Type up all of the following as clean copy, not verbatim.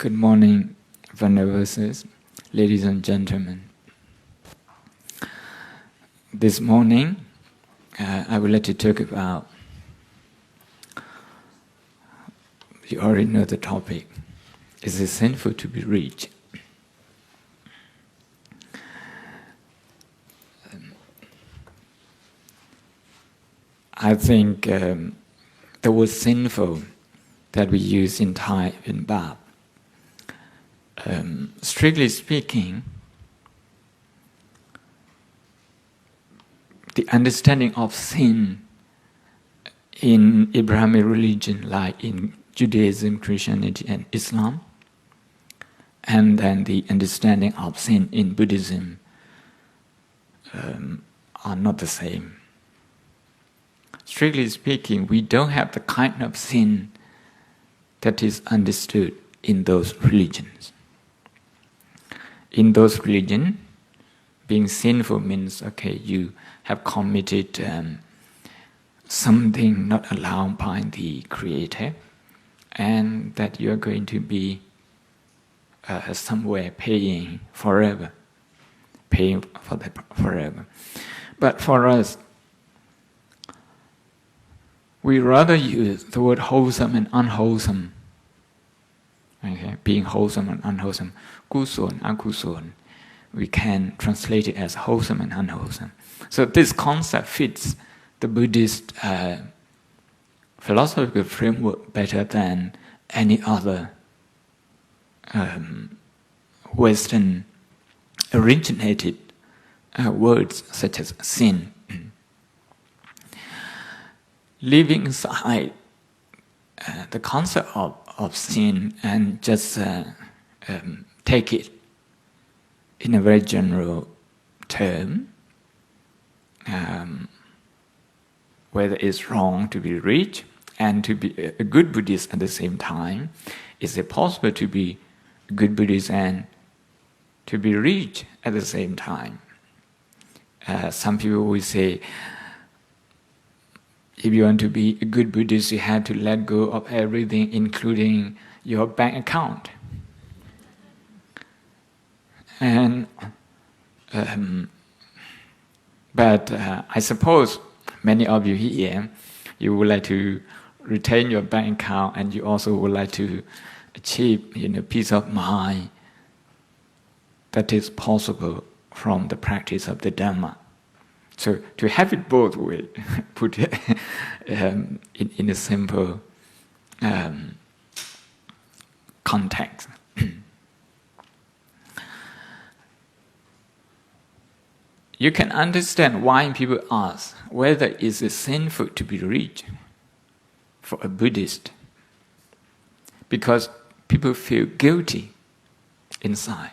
Good morning, Venerable, ladies and gentlemen. This morning, I would like to talk about, you already know the topic, is it sinful to be rich? I think the word sinful that we use in Thai, in Bab, strictly speaking, the understanding of sin in Abrahamic religion, like in Judaism, Christianity, and Islam, and then the understanding of sin in Buddhism are not the same. Strictly speaking, we don't have the kind of sin that is understood in those religions. In those religions, being sinful means, okay, you have committed something not allowed by the Creator, and that you are going to be somewhere paying forever, paying for that forever. But for us, we rather use the word wholesome and unwholesome. Okay? Being wholesome and unwholesome, kuson, akuson, we can translate it as wholesome and unwholesome. So this concept fits the Buddhist philosophical framework better than any other Western originated words such as sin. Leaving aside the concept of sin and just take it in a very general term, whether it's wrong to be rich and to be a good Buddhist at the same time. Is it possible to be a good Buddhist and to be rich at the same time? Some people will say, if you want to be a good Buddhist, you have to let go of everything, including your bank account. And but I suppose many of you here, you would like to retain your bank account, and you also would like to achieve, peace of mind. That is possible from the practice of the Dhamma. So to have it both ways, put it in a simple context. You can understand why people ask whether it is sinful to be rich for a Buddhist. Because people feel guilty inside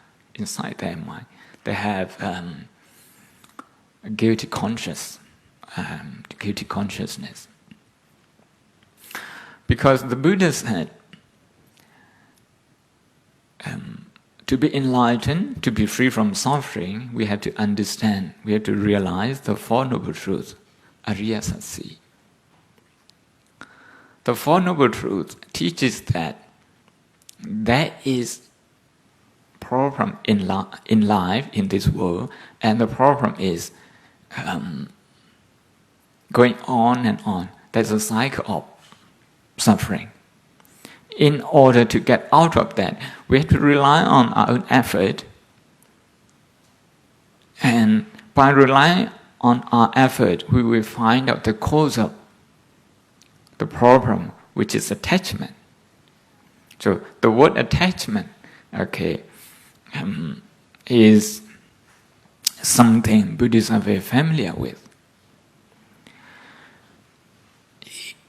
their mind. They have a guilty consciousness. Because the Buddha said, to be enlightened, to be free from suffering, we have to understand, we have to realize the Four Noble Truths, Ariya Satsī. The Four Noble Truths teaches that there is problem in life, in this world, and the problem is going on and on. There's a cycle of suffering. In order to get out of that, we have to rely on our own effort. And by relying on our effort, we will find out the cause of the problem, which is attachment. So the word attachment, is something Buddhists are very familiar with.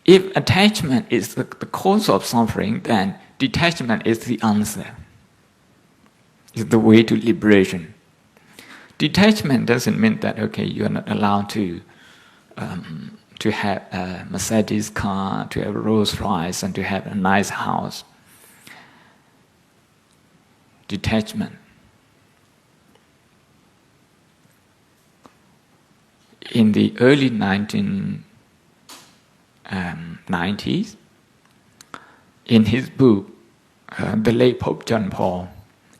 If attachment is the cause of suffering, then detachment is the answer. It's the way to liberation. Detachment doesn't mean that, you are not allowed to have a Mercedes car, to have a Rolls Royce, and to have a nice house. Detachment. In the early 1990s, in his book, the late Pope John Paul,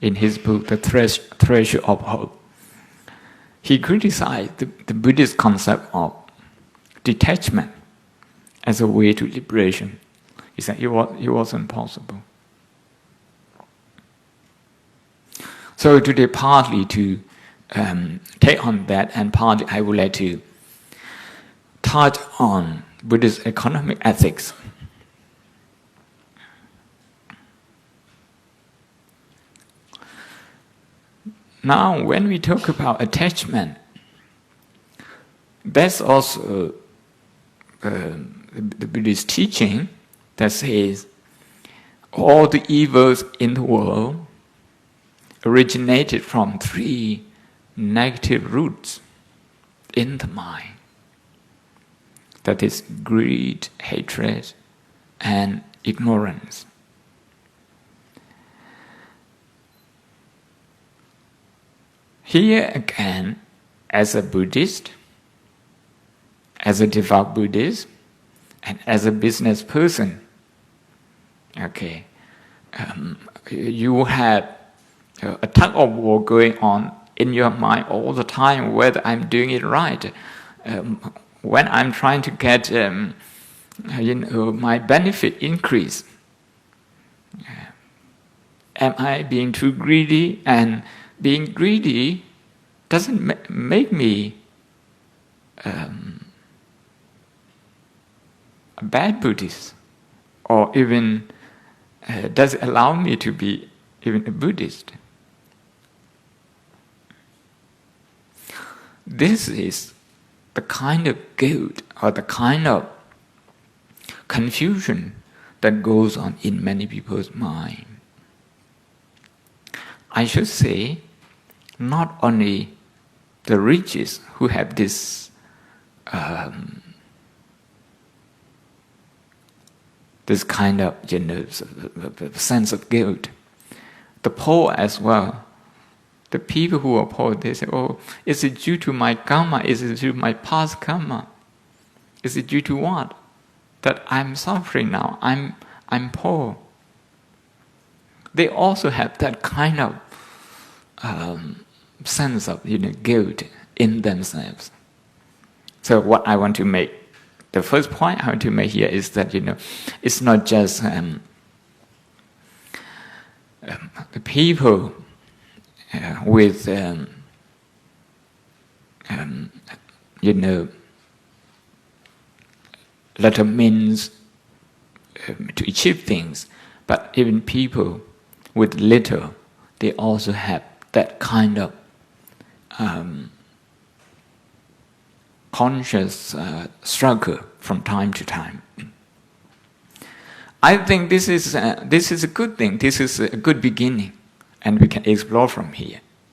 in his book, The Treasure of Hope, he criticized the Buddhist concept of detachment as a way to liberation. He said it wasn't possible. So today, partly to take on that, and partly I would like to touch on Buddhist economic ethics. Now, when we talk about attachment, that's also the Buddhist teaching that says all the evils in the world originated from 3 negative roots in the mind. That is greed, hatred, and ignorance. Here again, as a Buddhist, as a devout Buddhist, and as a business person, okay, you have a tug of war going on in your mind all the time, whether I'm doing it right. When I'm trying to get, my benefit increase, am I being too greedy? And being greedy doesn't make me a bad Buddhist, or even does it allow me to be even a Buddhist. This is the kind of guilt or the kind of confusion that goes on in many people's mind. I should say, not only the richest who have this this kind of sense of guilt, the poor as well. The people who are poor, they say, "Oh, is it due to my karma? Is it due to my past karma? Is it due to what? That I'm suffering now. I'm poor." They also have that kind of sense of guilt in themselves. So what I want to make, the first point I want to make here is that it's not just the people with little means to achieve things, but even people with little, they also have that kind of conscious struggle from time to time. I think this is a good thing. This is a good beginning, and we can explore from here.